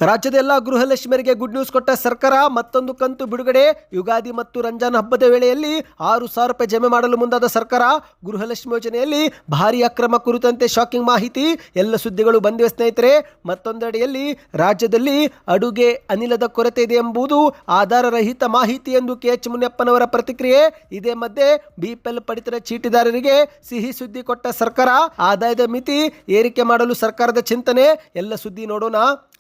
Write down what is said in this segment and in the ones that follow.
ರಾಜ್ಯದ ಎಲ್ಲ ಗೃಹಲಕ್ಷ್ಮಿಯರಿಗೆ good news ಕೊಟ್ಟ ಸರ್ಕಾರ ಮತ್ತೊಂದು ಕಂತು ಬಿಡುಗಡೆ. ಯುಗಾದಿ ಮತ್ತು ರಂಜಾನ್ ಹಬ್ಬದ ವೇಳೆಯಲ್ಲಿ 6,000 ರೂಪಾಯಿ ಜಮೆ ಮಾಡಲು ಮುಂದಾದ ಸರ್ಕಾರ. ಗೃಹಲಕ್ಷ್ಮಿ ಯೋಜನೆಯಲ್ಲಿ ಭಾರಿ ಅಕ್ರಮ ಕುರಿತಂತೆ ಶಾಕಿಂಗ್ ಮಾಹಿತಿ. ಎಲ್ಲ ಸುದ್ದಿಗಳು ಬಂದಿವೆ ಸ್ನೇಹಿತರೆ. ಮತ್ತೊಂದೆಡೆಯಲ್ಲಿ ರಾಜ್ಯದಲ್ಲಿ ಅಡುಗೆ ಅನಿಲದ ಕೊರತೆ ಇದೆ ಎಂಬುದು ಆಧಾರರಹಿತ ಮಾಹಿತಿ ಎಂದು KH ಮುನಿಯಪ್ಪನವರ ಪ್ರತಿಕ್ರಿಯೆ. ಇದೇ ಮಧ್ಯೆ BPL ಪಡಿತರ ಚೀಟಿದಾರರಿಗೆ ಸಿಹಿ ಸುದ್ದಿ ಕೊಟ್ಟ ಸರ್ಕಾರ. ಆದಾಯದ ಮಿತಿ ಏರಿಕೆ ಮಾಡಲು ಸರ್ಕಾರದ ಚಿಂತನೆ. ಎಲ್ಲ ಸುದ್ದಿ ನೋಡೋಣ.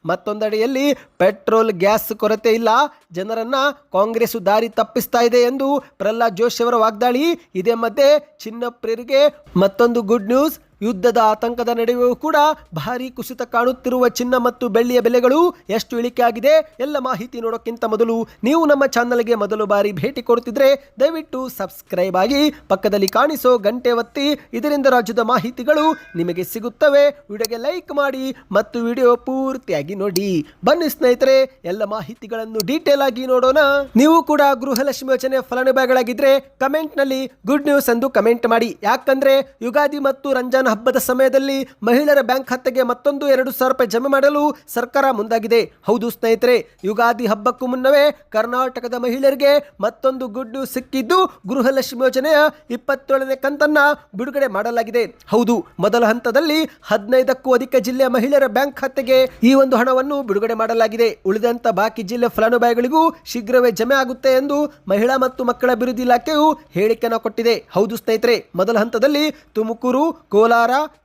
ಮತ್ತೊಂದೆಡೆಯಲ್ಲಿ ಪೆಟ್ರೋಲ್ ಗ್ಯಾಸ್ ಕೊರತೆ ಇಲ್ಲ, ಜನರನ್ನ ಕಾಂಗ್ರೆಸ್ ದಾರಿ ತಪ್ಪಿಸ್ತಾ ಇದೆ ಎಂದು ಪ್ರಹ್ಲಾದ್ ಜೋಶಿ ಅವರ ವಾಗ್ದಾಳಿ. ಇದೇ ಮಧ್ಯೆ ಚಿನ್ನಪ್ರಿಯರಿಗೆ ಮತ್ತೊಂದು ಗುಡ್ ನ್ಯೂಸ್. ಯುದ್ಧದ ಆತಂಕದ ನಡುವೆಯೂ ಕೂಡ ಭಾರಿ ಕುಸಿತ ಕಾಣುತ್ತಿರುವ ಚಿನ್ನ ಮತ್ತು ಬೆಳ್ಳಿಯ ಬೆಲೆಗಳು ಎಷ್ಟು ಇಳಿಕೆ ಆಗಿದೆ ಎಲ್ಲ ಮಾಹಿತಿ ನೋಡೋಕ್ಕಿಂತ ಮೊದಲು ನೀವು ನಮ್ಮ ಚಾನಲ್ಗೆ ಮೊದಲು ಬಾರಿ ಭೇಟಿ ಕೊಡುತ್ತಿದ್ರೆ ದಯವಿಟ್ಟು ಸಬ್ಸ್ಕ್ರೈಬ್ ಆಗಿ ಪಕ್ಕದಲ್ಲಿ ಕಾಣಿಸೋ ಗಂಟೆ ಒತ್ತಿ. ಇದರಿಂದ ರಾಜ್ಯದ ಮಾಹಿತಿಗಳು ನಿಮಗೆ ಸಿಗುತ್ತವೆ. ವಿಡಿಯೋಗೆ ಲೈಕ್ ಮಾಡಿ ಮತ್ತು ವಿಡಿಯೋ ಪೂರ್ತಿಯಾಗಿ ನೋಡಿ. ಬನ್ನಿ ಸ್ನೇಹಿತರೆ, ಎಲ್ಲ ಮಾಹಿತಿಗಳನ್ನು ಡೀಟೇಲ್ ಆಗಿ ನೋಡೋಣ. ನೀವು ಕೂಡ ಗೃಹಲಕ್ಷ್ಮಿ ಯೋಜನೆ ಫಲಾನುಭವಿಗಳಾಗಿದ್ರೆ ಕಮೆಂಟ್ ನಲ್ಲಿ ಗುಡ್ ನ್ಯೂಸ್ ಎಂದು ಕಮೆಂಟ್ ಮಾಡಿ. ಯಾಕಂದ್ರೆ ಯುಗಾದಿ ಮತ್ತು ರಂಜಾನ್ ಹಬ್ಬದ ಸಮಯದಲ್ಲಿ ಮಹಿಳೆಯರ ಬ್ಯಾಂಕ್ ಖಾತೆಗೆ ಮತ್ತೊಂದು 2,000 ರೂಪಾಯಿ ಜಮೆ ಮಾಡಲು ಸರ್ಕಾರ ಮುಂದಾಗಿದೆ. ಹೌದು ಸ್ನೇಹಿತರೆ, ಯುಗಾದಿ ಹಬ್ಬಕ್ಕೂ ಮುನ್ನವೇ ಕರ್ನಾಟಕದ ಮಹಿಳೆಯರಿಗೆ ಮತ್ತೊಂದು ಗುಡ್ ನ್ಯೂಸ್ ಸಿಕ್ಕಿದ್ದು. ಗೃಹಲಕ್ಷ್ಮಿ ಯೋಜನೆಯ 27ನೇ ಕಂತನ್ನ ಬಿಡುಗಡೆ ಮಾಡಲಾಗಿದೆ. ಹೌದು, ಮೊದಲ ಹಂತದಲ್ಲಿ 15ಕ್ಕೂ ಅಧಿಕ ಜಿಲ್ಲೆಯ ಮಹಿಳೆಯರ ಬ್ಯಾಂಕ್ ಖಾತೆಗೆ ಈ ಒಂದು ಹಣವನ್ನು ಬಿಡುಗಡೆ ಮಾಡಲಾಗಿದೆ. ಉಳಿದಂತ ಬಾಕಿ ಜಿಲ್ಲೆ ಫಲಾನುಭವಿಗಳಿಗೂ ಶೀಘ್ರವೇ ಜಮೆ ಆಗುತ್ತೆ ಎಂದು ಮಹಿಳಾ ಮತ್ತು ಮಕ್ಕಳ ಅಭಿವೃದ್ಧಿ ಇಲಾಖೆಯು ಹೇಳಿಕೆಯನ್ನು ಕೊಟ್ಟಿದೆ. ಹೌದು ಸ್ನೇಹಿತರೆ, ಮೊದಲ ಹಂತದಲ್ಲಿ ತುಮಕೂರು, ಕೋಲಾರ,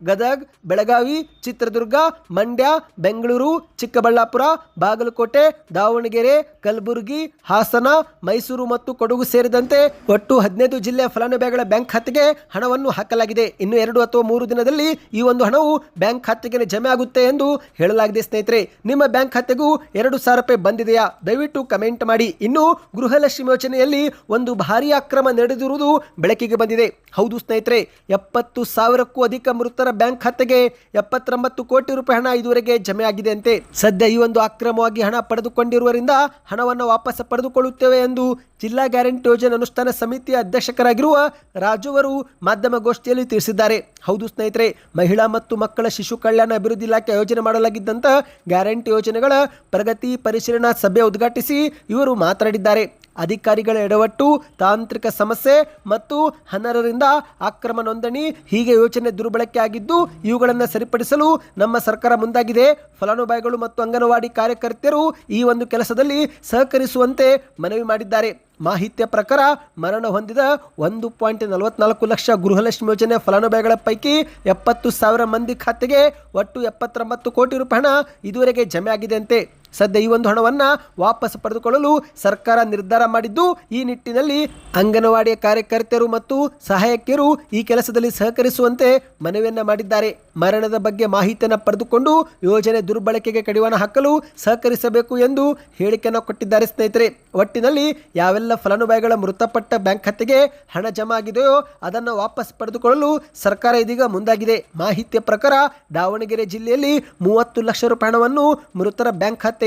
ಗದಗ್, ಬೆಳಗಾವಿ, ಚಿತ್ರದುರ್ಗ, ಮಂಡ್ಯ, ಬೆಂಗಳೂರು, ಚಿಕ್ಕಬಳ್ಳಾಪುರ, ಬಾಗಲಕೋಟೆ, ದಾವಣಗೆರೆ, ಕಲಬುರಗಿ, ಹಾಸನ, ಮೈಸೂರು ಮತ್ತು ಕೊಡಗು ಸೇರಿದಂತೆ ಒಟ್ಟು 15 ಜಿಲ್ಲೆಯ ಫಲಾನುಭವಿಗಳ ಬ್ಯಾಂಕ್ ಖಾತೆಗೆ ಹಣವನ್ನು ಹಾಕಲಾಗಿದೆ. ಇನ್ನು 2 ಅಥವಾ 3 ದಿನದಲ್ಲಿ ಈ ಒಂದು ಹಣವು ಬ್ಯಾಂಕ್ ಖಾತೆಗೆ ಜಮೆ ಆಗುತ್ತೆ ಎಂದು ಹೇಳಲಾಗಿದೆ. ಸ್ನೇಹಿತರೆ, ನಿಮ್ಮ ಬ್ಯಾಂಕ್ ಖಾತೆಗೂ 2,000 ರೂಪಾಯಿ ಬಂದಿದೆಯಾ? ದಯವಿಟ್ಟು ಕಮೆಂಟ್ ಮಾಡಿ. ಇನ್ನು ಗೃಹಲಕ್ಷ್ಮಿ ಯೋಜನೆಯಲ್ಲಿ ಒಂದು ಭಾರಿ ಅಕ್ರಮ ನಡೆದಿರುವುದು ಬೆಳಕಿಗೆ ಬಂದಿದೆ. ಹೌದು ಸ್ನೇಹಿತರೆ, 70,000ಕ್ಕೂ ಅಧಿಕ ಮೃತರ ಬ್ಯಾಂಕ್ ಖಾತೆಗೆ 79 ಕೋಟಿ ರೂಪಾಯಿ ಹಣ ಇದುವರೆಗೆ ಜಮೆ ಆಗಿದೆ ಅಂತೆ. ಸದ್ಯ ಈ ಒಂದು ಅಕ್ರಮವಾಗಿ ಹಣ ಪಡೆದುಕೊಂಡಿರುವರಿಂದ ಹಣವನ್ನು ವಾಪಸ್ ಪಡೆದುಕೊಳ್ಳುತ್ತೇವೆ ಎಂದು ಜಿಲ್ಲಾ ಗ್ಯಾರಂಟಿ ಯೋಜನೆ ಅನುಷ್ಠಾನ ಸಮಿತಿಯ ಅಧ್ಯಕ್ಷರಾಗಿರುವ ರಾಜು ಅವರು ಮಾಧ್ಯಮಗೋಷ್ಠಿಯಲ್ಲಿ ತಿಳಿಸಿದ್ದಾರೆ. ಹೌದು ಸ್ನೇಹಿತರೆ, ಮಹಿಳಾ ಮತ್ತು ಮಕ್ಕಳ ಶಿಶು ಕಲ್ಯಾಣ ಅಭಿವೃದ್ಧಿ ಇಲಾಖೆ ಯೋಜನೆ ಮಾಡಲಾಗಿದ್ದಂಥ ಗ್ಯಾರಂಟಿ ಯೋಜನೆಗಳ ಪ್ರಗತಿ ಪರಿಶೀಲನಾ ಸಭೆ ಉದ್ಘಾಟಿಸಿ ಇವರು ಮಾತನಾಡಿದ್ದಾರೆ. ಅಧಿಕಾರಿಗಳ ಎಡವಟ್ಟು, ತಾಂತ್ರಿಕ ಸಮಸ್ಯೆ ಮತ್ತು ಅನರ್ಹರಿಂದ ಅಕ್ರಮ ನೋಂದಣಿ ಹೀಗೆ ಯೋಜನೆ ದುರ್ಬಳಕೆ ಆಗಿದ್ದು ಇವುಗಳನ್ನು ಸರಿಪಡಿಸಲು ನಮ್ಮ ಸರ್ಕಾರ ಮುಂದಾಗಿದೆ. ಫಲಾನುಭವಿಗಳು ಮತ್ತು ಅಂಗನವಾಡಿ ಕಾರ್ಯಕರ್ತೆಯರು ಈ ಒಂದು ಕೆಲಸದಲ್ಲಿ ಸಹಕರಿಸುವಂತೆ ಮನವಿ ಮಾಡಿದ್ದಾರೆ. ಮಾಹಿತಿಯ ಪ್ರಕಾರ ಮರಣ ಹೊಂದಿದ 1.44 ಲಕ್ಷ ಗೃಹಲಕ್ಷ್ಮಿ ಯೋಜನೆ ಫಲಾನುಭವಿಗಳ ಪೈಕಿ 70,000 ಮಂದಿ ಖಾತೆಗೆ ಒಟ್ಟು 79 ಕೋಟಿ ರೂಪಾಯಿ ಹಣ ಇದುವರೆಗೆ ಜಮೆ ಆಗಿದೆ ಅಂತೆ. ಸದ್ಯ ಈ ಒಂದು ಹಣವನ್ನು ವಾಪಸ್ ಪಡೆದುಕೊಳ್ಳಲು ಸರ್ಕಾರ ನಿರ್ಧಾರ ಮಾಡಿದ್ದು, ಈ ನಿಟ್ಟಿನಲ್ಲಿ ಅಂಗನವಾಡಿಯ ಕಾರ್ಯಕರ್ತೆಯರು ಮತ್ತು ಸಹಾಯಕಿಯರು ಈ ಕೆಲಸದಲ್ಲಿ ಸಹಕರಿಸುವಂತೆ ಮನವಿಯನ್ನು ಮಾಡಿದ್ದಾರೆ. ಮರಣದ ಬಗ್ಗೆ ಮಾಹಿತಿಯನ್ನು ಪಡೆದುಕೊಂಡು ಯೋಜನೆ ದುರ್ಬಳಕೆಗೆ ಕಡಿವಾಣ ಹಾಕಲು ಸಹಕರಿಸಬೇಕು ಎಂದು ಹೇಳಿಕೆಯನ್ನು ಕೊಟ್ಟಿದ್ದಾರೆ. ಸ್ನೇಹಿತರೆ, ಒಟ್ಟಿನಲ್ಲಿ ಯಾವೆಲ್ಲ ಫಲಾನುಭವಿಗಳ ಮೃತಪಟ್ಟ ಬ್ಯಾಂಕ್ ಖಾತೆಗೆ ಹಣ ಜಮಾ ಆಗಿದೆಯೋ ಅದನ್ನು ವಾಪಸ್ ಪಡೆದುಕೊಳ್ಳಲು ಸರ್ಕಾರ ಇದೀಗ ಮುಂದಾಗಿದೆ. ಮಾಹಿತಿಯ ಪ್ರಕಾರ ದಾವಣಗೆರೆ ಜಿಲ್ಲೆಯಲ್ಲಿ 30 ಲಕ್ಷ ರೂಪಾಯಿ ಹಣವನ್ನು ಮೃತರ ಬ್ಯಾಂಕ್ ಖಾತೆಯಿಂದ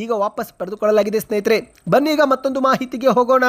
ಈಗ ವಾಪಸ್ ಪಡೆದುಕೊಳ್ಳಲಾಗಿದೆ. ಸ್ನೇಹಿತರೆ, ಬನ್ನಿ ಈಗ ಮತ್ತೊಂದು ಮಾಹಿತಿಗೆ ಹೋಗೋಣ.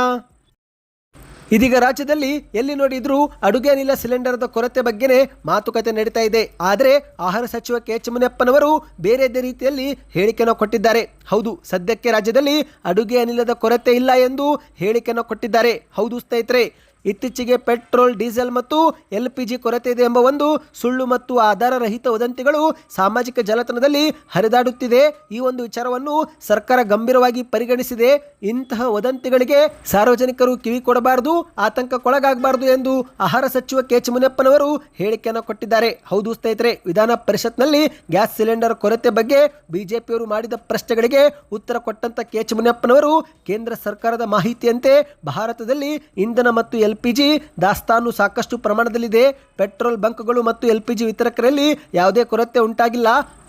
ಇದೀಗ ರಾಜ್ಯದಲ್ಲಿ ಎಲ್ಲಿ ನೋಡಿದ್ರೂ ಅಡುಗೆ ಅನಿಲ ಸಿಲಿಂಡರ್ದ ಕೊರತೆ ಬಗ್ಗೆನೇ ಮಾತುಕತೆ ನಡೀತಾ ಇದೆ. ಆದರೆ ಆಹಾರ ಸಚಿವ KH ಮುನಿಯಪ್ಪನವರು ಬೇರೆ ರೀತಿಯಲ್ಲಿ ಹೇಳಿಕೆಯನ್ನು ಕೊಟ್ಟಿದ್ದಾರೆ. ಹೌದು, ಸದ್ಯಕ್ಕೆ ರಾಜ್ಯದಲ್ಲಿ ಅಡುಗೆ ಅನಿಲದ ಕೊರತೆ ಇಲ್ಲ ಎಂದು ಹೇಳಿಕೆಯನ್ನು ಕೊಟ್ಟಿದ್ದಾರೆ. ಹೌದು ಸ್ನೇಹಿತರೆ, ಇತ್ತೀಚೆಗೆ ಪೆಟ್ರೋಲ್, ಡೀಸೆಲ್ ಮತ್ತು LPG ಕೊರತೆ ಇದೆ ಎಂಬ ಒಂದು ಸುಳ್ಳು ಮತ್ತು ಆಧಾರರಹಿತ ವದಂತಿಗಳು ಸಾಮಾಜಿಕ ಜಾಲತಾಣದಲ್ಲಿ ಹರಿದಾಡುತ್ತಿದೆ. ಈ ಒಂದು ವಿಚಾರವನ್ನು ಸರ್ಕಾರ ಗಂಭೀರವಾಗಿ ಪರಿಗಣಿಸಿದೆ. ಇಂತಹ ವದಂತಿಗಳಿಗೆ ಸಾರ್ವಜನಿಕರು ಕಿವಿ ಕೊಡಬಾರದು, ಆತಂಕಕ್ಕೊಳಗಾಗಬಾರದು ಎಂದು ಆಹಾರ ಸಚಿವ KH ಮುನಿಯಪ್ಪನವರು ಹೇಳಿಕೆಯನ್ನು ಕೊಟ್ಟಿದ್ದಾರೆ. ಹೌದು ಸ್ನೇಹಿತರೆ, ವಿಧಾನ ಪರಿಷತ್ನಲ್ಲಿ ಗ್ಯಾಸ್ ಸಿಲಿಂಡರ್ ಕೊರತೆ ಬಗ್ಗೆ ಬಿಜೆಪಿಯವರು ಮಾಡಿದ ಪ್ರಶ್ನೆಗಳಿಗೆ ಉತ್ತರ ಕೊಟ್ಟಂತ KH ಮುನಿಯಪ್ಪನವರು ಕೇಂದ್ರ ಸರ್ಕಾರದ ಮಾಹಿತಿಯಂತೆ ಭಾರತದಲ್ಲಿ ಇಂಧನ ಮತ್ತು LPG ದಾಸ್ತಾನು ಸಾಕಷ್ಟು ಪ್ರಮಾಣದಲ್ಲಿದೆ. ಪೆಟ್ರೋಲ್ ಬಂಕ್ಗಳು ಮತ್ತು LPG ವಿತರಕರಲ್ಲಿ ಯಾವುದೇ ಕೊರತೆ ಉಂಟಾಗಿಲ್ಲ.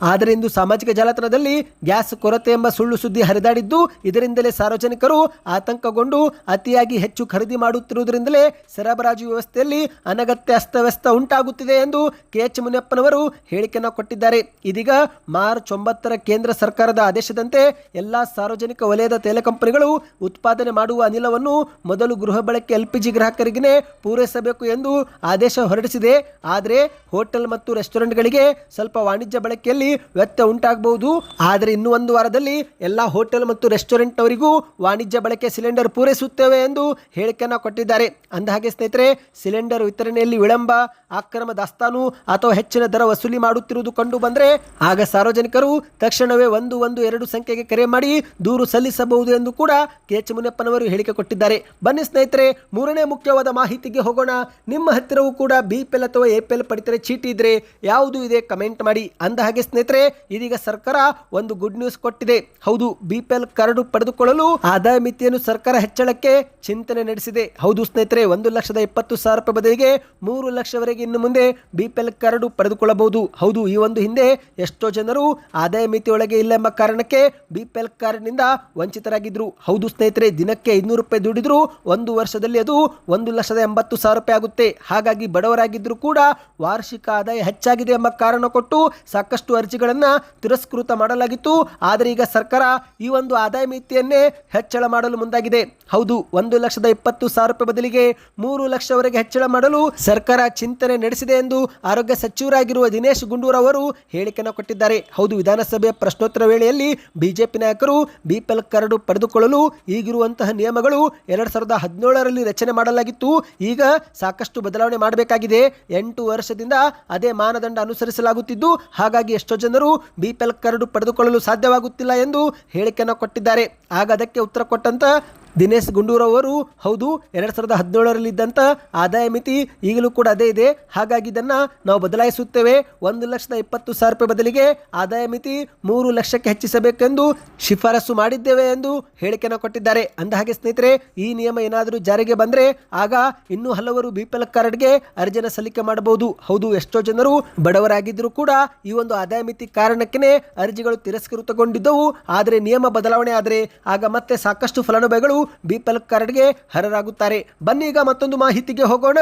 ಆದರೆ ಇಂದು ಸಾಮಾಜಿಕ ಜಾಲತಾಣದಲ್ಲಿ ಗ್ಯಾಸ್ ಕೊರತೆ ಎಂಬ ಸುಳ್ಳು ಸುದ್ದಿ ಹರಿದಾಡಿದ್ದು, ಇದರಿಂದಲೇ ಸಾರ್ವಜನಿಕರು ಆತಂಕಗೊಂಡು ಅತಿಯಾಗಿ ಹೆಚ್ಚು ಖರೀದಿ ಮಾಡುತ್ತಿರುವುದರಿಂದಲೇ ಸರಬರಾಜು ವ್ಯವಸ್ಥೆಯಲ್ಲಿ ಅನಗತ್ಯ ಅಸ್ತವ್ಯಸ್ತ ಉಂಟಾಗುತ್ತಿದೆ ಎಂದು KH ಮುನಿಯಪ್ಪನವರು ಹೇಳಿಕೆಯನ್ನು ಕೊಟ್ಟಿದ್ದಾರೆ. ಇದೀಗ ಮಾರ್ಚ್ 9ರ ಕೇಂದ್ರ ಸರ್ಕಾರದ ಆದೇಶದಂತೆ ಎಲ್ಲಾ ಸಾರ್ವಜನಿಕ ವಲಯದ ತೈಲ ಕಂಪನಿಗಳು ಉತ್ಪಾದನೆ ಮಾಡುವ ಅನಿಲವನ್ನು ಮೊದಲು ಗೃಹ ಬಳಕೆ LPG ಗ್ರಾಹಕ ಗ್ರಾಹಕರಿಗೆ ಪೂರೈಸಬೇಕು ಎಂದು ಆದೇಶ ಹೊರಡಿಸಿದೆ. ಆದರೆ ಹೋಟೆಲ್ ಮತ್ತು ರೆಸ್ಟೋರೆಂಟ್ಗಳಿಗೆ ಸ್ವಲ್ಪ ವಾಣಿಜ್ಯ ಬಳಕೆಯಲ್ಲಿ ವ್ಯತ್ಯಯ ಉಂಟಾಗಬಹುದು. ಆದರೆ ಇನ್ನು ಒಂದು ವಾರದಲ್ಲಿ ಎಲ್ಲ ಹೋಟೆಲ್ ಮತ್ತು ರೆಸ್ಟೋರೆಂಟ್ನವರಿಗೂ ವಾಣಿಜ್ಯ ಬಳಕೆ ಸಿಲಿಂಡರ್ ಪೂರೈಸುತ್ತೇವೆ ಎಂದು ಹೇಳಿಕೆಯನ್ನು ಕೊಟ್ಟಿದ್ದಾರೆ. ಅಂದಹಾಗೆ ಸ್ನೇಹಿತರೆ, ಸಿಲಿಂಡರ್ ವಿತರಣೆಯಲ್ಲಿ ವಿಳಂಬ, ಅಕ್ರಮ ದಾಸ್ತಾನು ಅಥವಾ ಹೆಚ್ಚಿನ ದರ ವಸೂಲಿ ಮಾಡುತ್ತಿರುವುದು ಕಂಡು ಬಂದರೆ ಆಗ ಸಾರ್ವಜನಿಕರು ತಕ್ಷಣವೇ 112 ಸಂಖ್ಯೆಗೆ ಕರೆ ಮಾಡಿ ದೂರು ಸಲ್ಲಿಸಬಹುದು ಎಂದು ಕೂಡ ಕೆ.ಎಚ್. ಮುನಿಯಪ್ಪನವರು ಹೇಳಿಕೆ ಕೊಟ್ಟಿದ್ದಾರೆ. ಬನ್ನಿ ಸ್ನೇಹಿತರೆ, ಮೂರನೇ ಮುಖ್ಯವಾದ ಮಾಹಿತಿಗೆ ಹೋಗೋಣ. ನಿಮ್ಮ ಹತ್ತಿರವೂ ಕೂಡ BPL ಅಥವಾ APL ಪಡಿತರ ಚೀಟಿ ಇದ್ರೆ ಯಾವುದು ಇದೆ ಕಮೆಂಟ್ ಮಾಡಿ. ಅಂದಹಾಗೆ ಸ್ನೇಹಿತರೆ, ಇದೀಗ ಸರ್ಕಾರ ಒಂದು ಗುಡ್ ನ್ಯೂಸ್ ಕೊಟ್ಟಿದೆ. ಹೌದು, BPL ಕಾರ್ಡ್ ಪಡೆದುಕೊಳ್ಳಲು ಆದಾಯ ಮಿತಿಯನ್ನು ಸರ್ಕಾರ ಹೆಚ್ಚಳಕ್ಕೆ ಚಿಂತನೆ ನಡೆಸಿದೆ. ಹೌದು ಸ್ನೇಹಿತರೆ, 1,20,000 ರೂಪಾಯಿ ಬದಲಿಗೆ 3 ಲಕ್ಷವರೆಗೆ ಇನ್ನು ಮುಂದೆ BPL ಕಾರ್ಡ್ ಪಡೆದುಕೊಳ್ಳಬಹುದು. ಹೌದು, ಈ ಒಂದು ಹಿಂದೆ ಎಷ್ಟೋ ಜನರು ಆದಾಯ ಮಿತಿ ಒಳಗೆ ಇಲ್ಲ ಎಂಬ ಕಾರಣಕ್ಕೆ BPL ಕಾರ್ಡ್ನಿಂದ ವಂಚಿತರಾಗಿದ್ರು. ಹೌದು ಸ್ನೇಹಿತರೆ, ದಿನಕ್ಕೆ 500 ರೂಪಾಯಿ ದುಡಿದ್ರು 1 ವರ್ಷದಲ್ಲಿ ಅದು 1,80,000 ರೂಪಾಯಿ ಆಗುತ್ತೆ. ಹಾಗಾಗಿ ಬಡವರಾಗಿದ್ರು ಕೂಡ ವಾರ್ಷಿಕ ಆದಾಯ ಹೆಚ್ಚಾಗಿದೆ ಎಂಬ ಕಾರಣ ಕೊಟ್ಟು ಸಾಕಷ್ಟು ಅರ್ಜಿಗಳನ್ನು ತಿರಸ್ಕೃತ ಮಾಡಲಾಗಿತ್ತು. ಆದರೆ ಈಗ ಸರ್ಕಾರ ಈ ಒಂದು ಆದಾಯ ಮಿತಿಯನ್ನೇ ಹೆಚ್ಚಳ ಮಾಡಲು ಮುಂದಾಗಿದೆ. ಹೌದು, 1,20,000 ರೂಪಾಯಿ ಬದಲಿಗೆ 3 ಲಕ್ಷವರೆಗೆ ಹೆಚ್ಚಳ ಮಾಡಲು ಸರ್ಕಾರ ಚಿಂತನೆ ನಡೆಸಿದೆ ಎಂದು ಆರೋಗ್ಯ ಸಚಿವರಾಗಿರುವ ದಿನೇಶ್ ಗುಂಡೂರಾವ್ ಅವರು ಹೇಳಿಕೆಯನ್ನು ಕೊಟ್ಟಿದ್ದಾರೆ. ಹೌದು, ವಿಧಾನಸಭೆಯ ಪ್ರಶ್ನೋತ್ತರ ವೇಳೆಯಲ್ಲಿ ಬಿಜೆಪಿ ನಾಯಕರು BPL ಕಾರ್ಡ್ ಪಡೆದುಕೊಳ್ಳಲು ಈಗಿರುವಂತಹ ನಿಯಮಗಳು 2017ರಲ್ಲಿ ರಚನೆ ಮಾಡಲಾಗಿತ್ತು. ಈಗ ಸಾಕಷ್ಟು ಬದಲಾವಣೆ ಮಾಡಬೇಕಾಗಿದೆ. 8 ವರ್ಷದಿಂದ ಅದೇ ಮಾನದಂಡ ಅನುಸರಿಸಲಾಗುತ್ತಿದ್ದು, ಹಾಗಾಗಿ ಎಷ್ಟೋ ಜನರು BPL ಕಾರ್ಡ್ ಪಡೆದುಕೊಳ್ಳಲು ಸಾಧ್ಯವಾಗುತ್ತಿಲ್ಲ ಎಂದು ಹೇಳಿಕೆಯನ್ನು ಕೊಟ್ಟಿದ್ದಾರೆ. ಆಗ ಅದಕ್ಕೆ ಉತ್ತರ ಕೊಟ್ಟಂತ ದಿನೇಶ್ ಗುಂಡೂರಾವ್ ಅವರು, ಹೌದು, 2017ರಲ್ಲಿ ಇದ್ದಂಥ ಆದಾಯ ಮಿತಿ ಈಗಲೂ ಕೂಡ ಅದೇ ಇದೆ. ಹಾಗಾಗಿ ಇದನ್ನು ನಾವು ಬದಲಾಯಿಸುತ್ತೇವೆ. 1,20,000 ರೂಪಾಯಿ ಬದಲಿಗೆ ಆದಾಯ ಮಿತಿ 3 ಲಕ್ಷಕ್ಕೆ ಹೆಚ್ಚಿಸಬೇಕೆಂದು ಶಿಫಾರಸು ಮಾಡಿದ್ದೇವೆ ಎಂದು ಹೇಳಿಕೆಯನ್ನು ಕೊಟ್ಟಿದ್ದಾರೆ. ಅಂದಹಾಗೆ ಸ್ನೇಹಿತರೆ, ಈ ನಿಯಮ ಏನಾದರೂ ಜಾರಿಗೆ ಬಂದರೆ ಆಗ ಇನ್ನೂ ಹಲವರು BPL ಕಾರ್ಡ್ಗೆ ಅರ್ಜಿಯನ್ನು ಸಲ್ಲಿಕೆ ಮಾಡಬಹುದು. ಹೌದು, ಎಷ್ಟೋ ಜನರು ಬಡವರಾಗಿದ್ದರೂ ಕೂಡ ಈ ಒಂದು ಆದಾಯ ಮಿತಿ ಕಾರಣಕ್ಕೆ ಅರ್ಜಿಗಳು ತಿರಸ್ಕೃತಗೊಂಡಿದ್ದವು. ಆದರೆ ನಿಯಮ ಬದಲಾವಣೆ ಆದರೆ ಆಗ ಮತ್ತೆ ಸಾಕಷ್ಟು ಫಲಾನುಭವಿಗಳು BPL ಕಾರ್ಡ್ಗೆ ಅರ್ಹರಾಗುತ್ತಾರೆ. ಬನ್ನಿ ಈಗ ಮತ್ತೊಂದು ಮಾಹಿತಿಗೆ ಹೋಗೋಣ.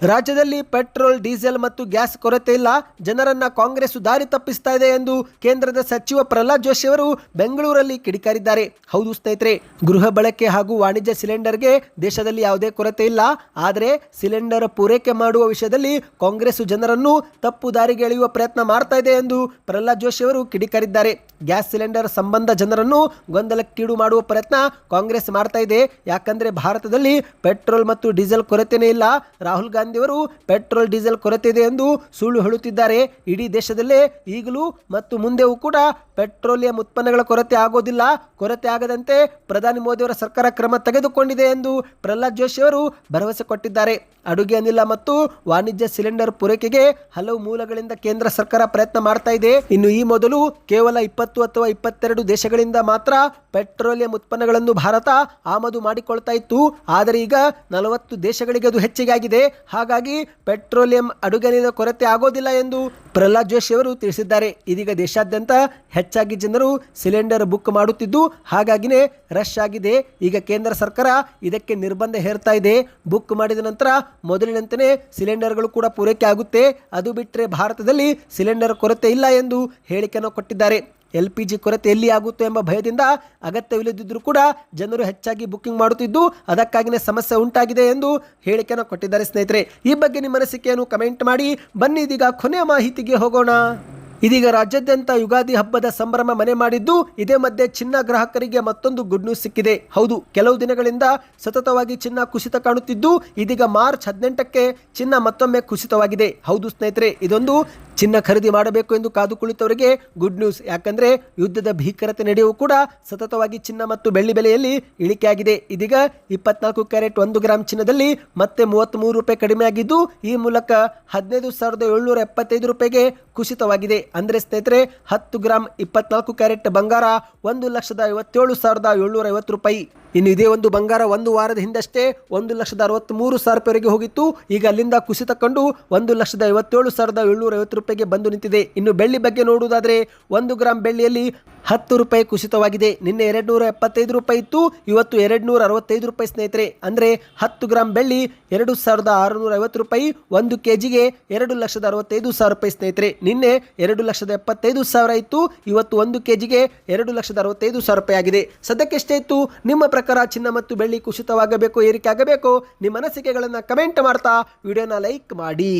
ರಾಜ್ಯದಲ್ಲಿ ಪೆಟ್ರೋಲ್, ಡೀಸೆಲ್ ಮತ್ತು ಗ್ಯಾಸ್ ಕೊರತೆ ಇಲ್ಲ, ಜನರನ್ನ ಕಾಂಗ್ರೆಸ್ ದಾರಿ ತಪ್ಪಿಸ್ತಾ ಇದೆ ಎಂದು ಕೇಂದ್ರದ ಸಚಿವ ಪ್ರಹ್ಲಾದ್ ಜೋಶಿ ಅವರು ಬೆಂಗಳೂರಲ್ಲಿ ಕಿಡಿಕಾರಿದ್ದಾರೆ. ಹೌದು ಸ್ನೇಹಿತರೆ, ಗೃಹ ಬಳಕೆ ಹಾಗೂ ವಾಣಿಜ್ಯ ಸಿಲಿಂಡರ್ಗೆ ದೇಶದಲ್ಲಿ ಯಾವುದೇ ಕೊರತೆ ಇಲ್ಲ. ಆದರೆ ಸಿಲಿಂಡರ್ ಪೂರೈಕೆ ಮಾಡುವ ವಿಷಯದಲ್ಲಿ ಕಾಂಗ್ರೆಸ್ ಜನರನ್ನು ತಪ್ಪು ದಾರಿಗೆ ಎಳೆಯುವ ಪ್ರಯತ್ನ ಮಾಡ್ತಾ ಇದೆ ಎಂದು ಪ್ರಹ್ಲಾದ್ ಜೋಶಿ ಅವರು ಕಿಡಿಕಾರಿದ್ದಾರೆ. ಗ್ಯಾಸ್ ಸಿಲಿಂಡರ್ ಸಂಬಂಧ ಜನರನ್ನು ಗೊಂದಲಕ್ಕೀಡು ಮಾಡುವ ಪ್ರಯತ್ನ ಕಾಂಗ್ರೆಸ್ ಮಾಡ್ತಾ ಇದೆ. ಯಾಕಂದ್ರೆ ಭಾರತದಲ್ಲಿ ಪೆಟ್ರೋಲ್ ಮತ್ತು ಡೀಸೆಲ್ ಕೊರತೆನೇ ಇಲ್ಲ. ರಾಹುಲ್ ಗಾಂಧಿ ಅವರು ಪೆಟ್ರೋಲ್ ಡೀಸೆಲ್ ಕೊರತೆ ಇದೆ ಎಂದು ಸುಳ್ಳು ಹೇಳುತ್ತಿದ್ದಾರೆ. ಇಡೀ ದೇಶದಲ್ಲೇ ಈಗಲೂ ಮತ್ತು ಮುಂದೆಯೂ ಕೂಡ ಪೆಟ್ರೋಲಿಯಂ ಉತ್ಪನ್ನಗಳ ಕೊರತೆ ಆಗೋದಿಲ್ಲ. ಕೊರತೆ ಆಗದಂತೆ ಪ್ರಧಾನಿ ಮೋದಿ ಅವರ ಸರ್ಕಾರ ಕ್ರಮ ತೆಗೆದುಕೊಂಡಿದೆ ಎಂದು ಪ್ರಹ್ಲಾದ್ ಜೋಶಿ ಅವರು ಭರವಸೆ ಕೊಟ್ಟಿದ್ದಾರೆ. ಅಡುಗೆ ಅನಿಲ ಮತ್ತು ವಾಣಿಜ್ಯ ಸಿಲಿಂಡರ್ ಪೂರೈಕೆಗೆ ಹಲವು ಮೂಲಗಳಿಂದ ಕೇಂದ್ರ ಸರ್ಕಾರ ಪ್ರಯತ್ನ ಮಾಡ್ತಾ ಇದೆ. ಇನ್ನು ಈ ಮೊದಲು ಕೇವಲ 20 ಅಥವಾ 22 ದೇಶಗಳಿಂದ ಮಾತ್ರ ಪೆಟ್ರೋಲಿಯಂ ಉತ್ಪನ್ನಗಳನ್ನು ಭಾರತ ಆಮದು ಮಾಡಿಕೊಳ್ತಾ ಇತ್ತು. ಆದರೆ ಈಗ 40 ದೇಶಗಳಿಗೆ ಅದು ಹೆಚ್ಚಿಗೆ ಆಗಿದೆ. ಹಾಗಾಗಿ ಪೆಟ್ರೋಲಿಯಂ ಅಡುಗೆ ಅನಿಲ ಕೊರತೆ ಆಗೋದಿಲ್ಲ ಎಂದು ಪ್ರಹ್ಲಾದ್ ಜೋಶಿ ಅವರು ತಿಳಿಸಿದ್ದಾರೆ. ಇದೀಗ ದೇಶಾದ್ಯಂತ ಹೆಚ್ಚಾಗಿ ಜನರು ಸಿಲಿಂಡರ್ ಬುಕ್ ಮಾಡುತ್ತಿದ್ದು, ಹಾಗಾಗಿನೇ ರಶ್ ಆಗಿದೆ. ಈಗ ಕೇಂದ್ರ ಸರ್ಕಾರ ಇದಕ್ಕೆ ನಿರ್ಬಂಧ ಹೇರ್ತಾ ಇದೆ. ಬುಕ್ ಮಾಡಿದ ನಂತರ ಮೊದಲಿನಂತೆಯೇ ಸಿಲಿಂಡರ್ಗಳು ಕೂಡ ಪೂರೈಕೆ ಆಗುತ್ತೆ. ಅದು ಬಿಟ್ಟರೆ ಭಾರತದಲ್ಲಿ ಸಿಲಿಂಡರ್ ಕೊರತೆ ಇಲ್ಲ ಎಂದು ಹೇಳಿಕೆಯನ್ನು ಕೊಟ್ಟಿದ್ದಾರೆ. LPG ಕೊರತೆ ಎಲ್ಲಿ ಆಗುತ್ತೋ ಎಂಬ ಭಯದಿಂದ ಅಗತ್ಯವಿಲ್ಲದಿದ್ದರೂ ಕೂಡ ಜನರು ಹೆಚ್ಚಾಗಿ ಬುಕ್ಕಿಂಗ್ ಮಾಡುತ್ತಿದ್ದು, ಅದಕ್ಕಾಗಿಯೇ ಸಮಸ್ಯೆ ಉಂಟಾಗಿದೆ ಎಂದು ಹೇಳಿಕೆಯನ್ನು ಕೊಟ್ಟಿದ್ದಾರೆ. ಸ್ನೇಹಿತರೆ, ಈ ಬಗ್ಗೆ ನಿಮ್ಮ ಅನಿಸಿಕೆಯನ್ನು ಕಮೆಂಟ್ ಮಾಡಿ. ಬನ್ನಿ ಇದೀಗ ಕೊನೆಯ ಮಾಹಿತಿಗೆ ಹೋಗೋಣ. ಇದೀಗ ರಾಜ್ಯಾದ್ಯಂತ ಯುಗಾದಿ ಹಬ್ಬದ ಸಂಭ್ರಮ ಮನೆ ಮಾಡಿದ್ದು, ಇದೇ ಮಧ್ಯೆ ಚಿನ್ನ ಗ್ರಾಹಕರಿಗೆ ಮತ್ತೊಂದು ಗುಡ್ ನ್ಯೂಸ್ ಸಿಕ್ಕಿದೆ. ಹೌದು, ಕೆಲವು ದಿನಗಳಿಂದ ಸತತವಾಗಿ ಚಿನ್ನ ಕುಸಿತ ಕಾಣುತ್ತಿದ್ದು, ಇದೀಗ ಮಾರ್ಚ್ 18ಕ್ಕೆ ಚಿನ್ನ ಮತ್ತೊಮ್ಮೆ ಕುಸಿತವಾಗಿದೆ. ಹೌದು ಸ್ನೇಹಿತರೆ, ಇದೊಂದು ಚಿನ್ನ ಖರೀದಿ ಮಾಡಬೇಕು ಎಂದು ಕಾದು ಕುಳಿತವರಿಗೆ ಗುಡ್ ನ್ಯೂಸ್. ಯಾಕಂದ್ರೆ ಯುದ್ಧದ ಭೀಕರತೆ ನಡೆಯೂ ಕೂಡ ಸತತವಾಗಿ ಚಿನ್ನ ಮತ್ತು ಬೆಳ್ಳಿ ಬೆಲೆಯಲ್ಲಿ ಇಳಿಕೆಯಾಗಿದೆ. ಇದೀಗ 24 ಕ್ಯಾರೆಟ್ 1 ಗ್ರಾಮ್ ಚಿನ್ನದಲ್ಲಿ ಮತ್ತೆ 33 ರೂಪಾಯಿ ಕಡಿಮೆ ಆಗಿದ್ದು, ಈ ಮೂಲಕ 15,775 ರೂಪಾಯಿಗೆ ಕುಸಿತವಾಗಿದೆ. ಅಂದ್ರೆ ಸ್ನೇಹಿತರೆ, 10 ಗ್ರಾಮ್ 24 ಕ್ಯಾರೆಟ್ ಬಂಗಾರ 1,57,750 ರೂಪಾಯಿ. ಇನ್ನು ಇದೇ ಒಂದು ಬಂಗಾರ ಒಂದು ವಾರದ ಹಿಂದಷ್ಟೇ 1,63,000 ರೂಪಾಯಿವರೆಗೆ ಹೋಗಿತ್ತು. ಈಗ ಅಲ್ಲಿಂದ ಕುಸಿತ ಕಂಡು 1,57,750 ರೂಪಾಯಿಗೆ ಬಂದು ನಿಂತಿದೆ. ಇನ್ನು ಬೆಳ್ಳಿ ಬಗ್ಗೆ ನೋಡುವುದಾದ್ರೆ 1 ಗ್ರಾಮ್ ಬೆಳ್ಳಿಯಲ್ಲಿ 10 ರೂಪಾಯಿ ಕುಸಿತವಾಗಿದೆ. ನಿನ್ನೆ 275 ರೂಪಾಯಿ ಇತ್ತು, ಇವತ್ತು 265 ರೂಪಾಯಿ ಸ್ನೇಹಿತರೆ. ಅಂದರೆ 10 ಗ್ರಾಂ ಬೆಳ್ಳಿ 2650 ರೂಪಾಯಿ, 1 ಕೆಜಿಗೆ 2,65,000 ರೂಪಾಯಿ ಸ್ನೇಹಿತರೆ. ನಿನ್ನೆ 2,75,000 ಇತ್ತು, ಇವತ್ತು 1 ಕೆಜಿಗೆ 2,65,000 ರೂಪಾಯಿ ಆಗಿದೆ. ಸದ್ಯಕ್ಕೆ ಎಷ್ಟೇ ಇತ್ತು? ನಿಮ್ಮ ಪ್ರಕಾರ ಚಿನ್ನ ಮತ್ತು ಬೆಳ್ಳಿ ಕುಸಿತವಾಗಬೇಕು, ಏರಿಕೆ ಆಗಬೇಕು? ನಿಮ್ಮ ಅನಿಸಿಕೆಗಳನ್ನು ಕಮೆಂಟ್ ಮಾಡ್ತಾ ವಿಡಿಯೋನ ಲೈಕ್ ಮಾಡಿ.